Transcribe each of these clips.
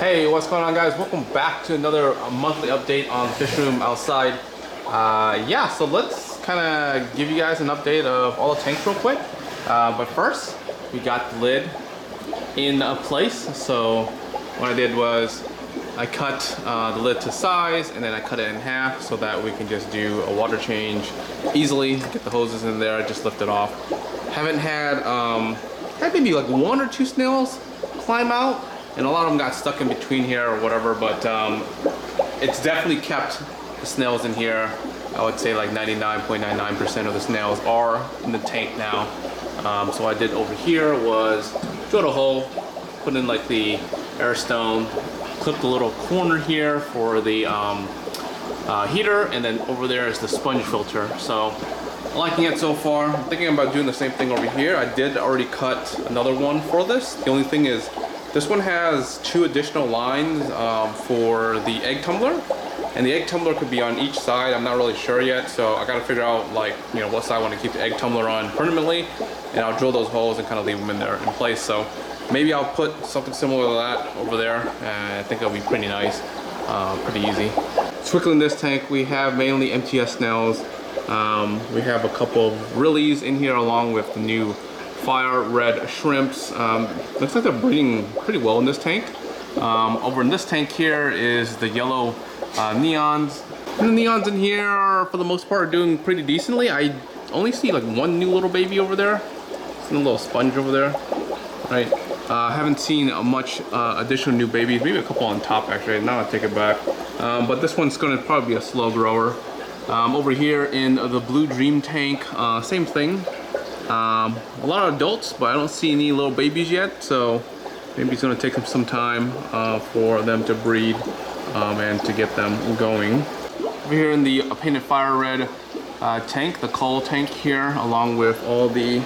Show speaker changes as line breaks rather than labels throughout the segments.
Hey, what's going on, guys? Welcome back to another monthly update on Fishroom outside. Yeah, so let's kind of give you guys an update of all the tanks real quick. But first, we got the lid in place. So what I did was I cut the lid to size, and then I cut it in half so that we can just do a water change easily. Get the hoses in there, just lift it off. Haven't had maybe like 1 or 2 snails climb out, and a lot of them got stuck in between here or whatever, but it's definitely kept the snails in here. I would say like 99.99% of the snails are in the tank now. So what I did over here was drill a hole, put in like the air stone, clip the little corner here for the heater, and then over there is the sponge filter. So I'm liking it so far. I'm thinking about doing the same thing over here. I did already cut another one for this. The only thing is this one has 2 additional lines for the egg tumbler, and the egg tumbler could be on each side. I'm not really sure yet, so I gotta figure out, like, you know, what side I want to keep the egg tumbler on permanently, and I'll drill those holes and kind of leave them in there in place. So maybe I'll put something similar to that over there, and I think it'll be pretty nice, pretty easy. Quickly in this tank, we have mainly MTS snails. We have a couple of Rillies in here along with the new fire red shrimps. Looks like they're breeding pretty well in this tank. Over in this tank here is the yellow neons. And the neons in here are, for the most part, doing pretty decently. I only see like 1 new little baby over there. See a little sponge over there. Right. Haven't seen much additional new babies. Maybe a couple on top actually. Now I take it back. But this one's going to probably be a slow grower. Over here in the Blue Dream tank, same thing. A lot of adults, but I don't see any little babies yet, so maybe it's going to take them some time for them to breed and to get them going. Over here in the painted fire red tank, the coal tank here, along with all the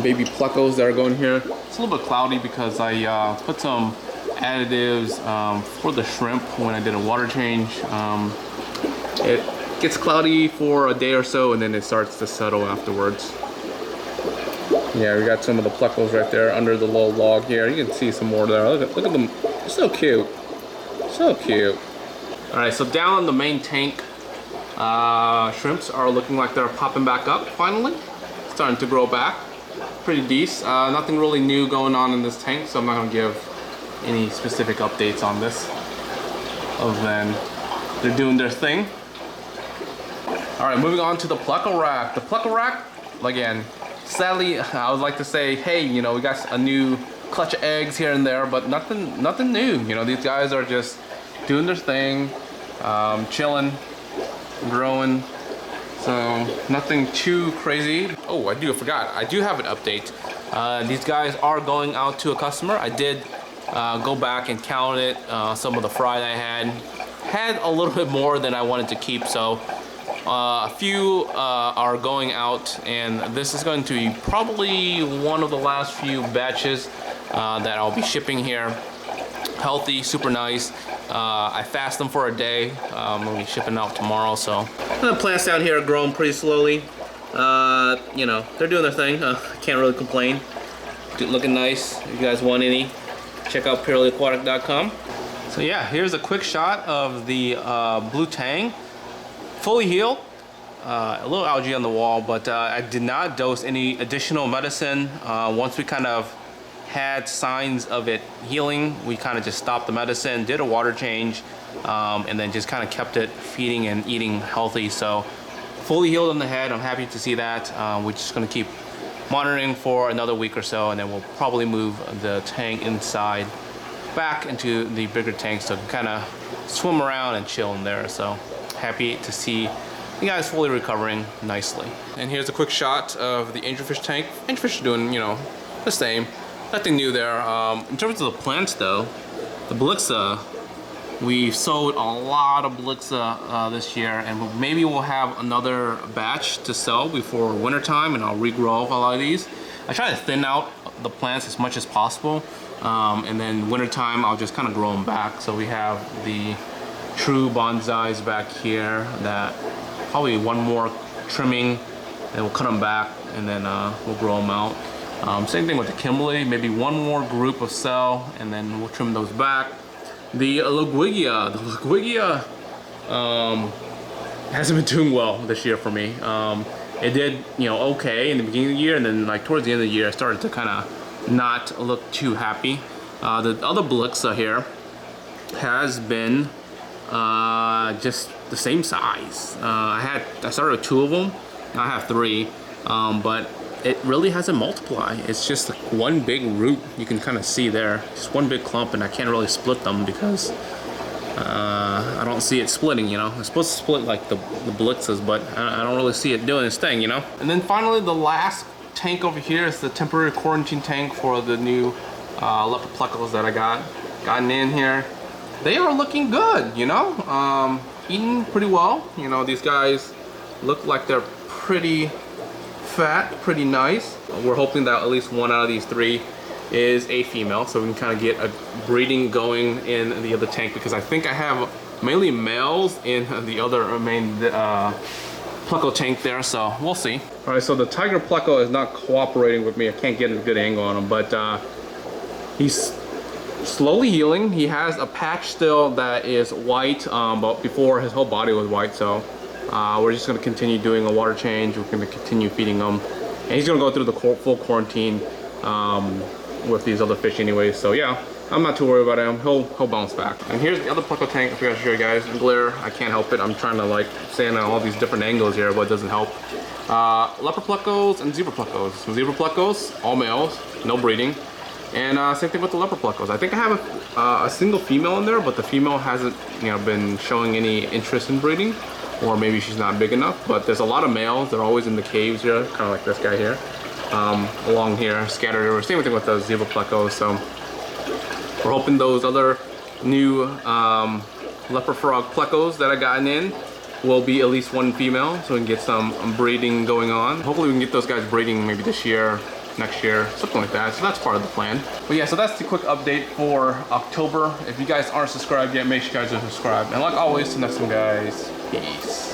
baby plecos that are going here. It's a little bit cloudy because I put some additives for the shrimp when I did a water change. It gets cloudy for a day or so, and then it starts to settle afterwards. Yeah, we got some of the plecos right there under the little log here. You can see some more there. Look at them. They're so cute. So cute. All right, so down in the main tank, shrimps are looking like they're popping back up finally. Starting to grow back. Pretty decent. Nothing really new going on in this tank, so I'm not going to give any specific updates on this other than they're doing their thing. All right, moving on to the Pleco rack. The Pleco rack, again, sadly, I would like to say, hey, you know, we got a new clutch of eggs here and there, but nothing new. You know, these guys are just doing their thing, chilling, growing. So nothing too crazy. Oh, I forgot. I do have an update. These guys are going out to a customer. I did go back and count it. Some of the fry that I had a little bit more than I wanted to keep. So a few are going out, and this is going to be probably one of the last few batches that I'll be shipping here. Healthy, super nice. I fast them for a day. I'm gonna be shipping out tomorrow. So the plants down here are growing pretty slowly. You know, they're doing their thing. Can't really complain. Looking nice. If you guys want any, check out aquatic.com. So yeah, here's a quick shot of the blue tang. Fully healed, a little algae on the wall, but I did not dose any additional medicine. Once we kind of had signs of it healing, we kind of just stopped the medicine, did a water change, and then just kind of kept it feeding and eating healthy. So fully healed on the head. I'm happy to see that. We're just going to keep monitoring for another week or so, and then we'll probably move the tank inside back into the bigger tank so it can kind of swim around and chill in there. So happy to see you guys fully recovering nicely. And here's a quick shot of the Angelfish tank. Angelfish are doing, you know, the same. Nothing new there. In terms of the plants though, the Blixa, we sold a lot of Blixa this year, and maybe we'll have another batch to sell before winter time, and I'll regrow a lot of these. I try to thin out the plants as much as possible, and then winter time I'll just kind of grow them back. So we have the true bonsais back here that probably one more trimming, and we'll cut them back, and then we'll grow them out. Same thing with the Kimberly, maybe one more group of cell, and then we'll trim those back. The Liguilla hasn't been doing well this year for me. It did, you know, okay in the beginning of the year, and then like towards the end of the year, I started to kind of not look too happy. The other Blixa here has been just the same size. I started with 2 of them. Now I have 3, but it really hasn't multiplied. It's just like one big root. You can kind of see there, just one big clump, and I can't really split them because I don't see it splitting, you know. It's supposed to split like the Blixas, but I don't really see it doing its thing, you know. And then finally, the last tank over here is the temporary quarantine tank for the new leopard plecos that I gotten in here. They are looking good, you know. Eating pretty well. You know, these guys look like they're pretty fat, pretty nice. We're hoping that at least 1 out of these 3 is a female, so we can kind of get a breeding going in the other tank, because I think I have mainly males in the other main Pleco tank there, so we'll see. All right, so the tiger Pleco is not cooperating with me. I can't get a good angle on him, but he's slowly healing. He has a patch still that is white, but before his whole body was white, so we're just going to continue doing a water change. We're going to continue feeding him, and he's going to go through the full quarantine with these other fish anyway. So yeah, I'm not too worried about him. He'll bounce back. And here's the other Pleco tank. I forgot to show you guys. Glare, I can't help it. I'm trying to like stand on all these different angles here, but it doesn't help. Leopard Plecos and zebra Plecos. Zebra Plecos, all males, no breeding. And same thing with the leopard Plecos. I think I have a single female in there, but the female hasn't, you know, been showing any interest in breeding, or maybe she's not big enough. But there's a lot of males. They're always in the caves here, kind of like this guy here. Along here, scattered everywhere. Same thing with the zebra Plecos. So we're hoping those other new leopard frog Plecos that I gotten in will be at least 1 female, so we can get some breeding going on. Hopefully we can get those guys breeding maybe this year, next year, something like that. So that's part of the plan. But yeah, so that's the quick update for October. If you guys aren't subscribed yet, make sure you guys are subscribed. And like always, till next time, guys, peace.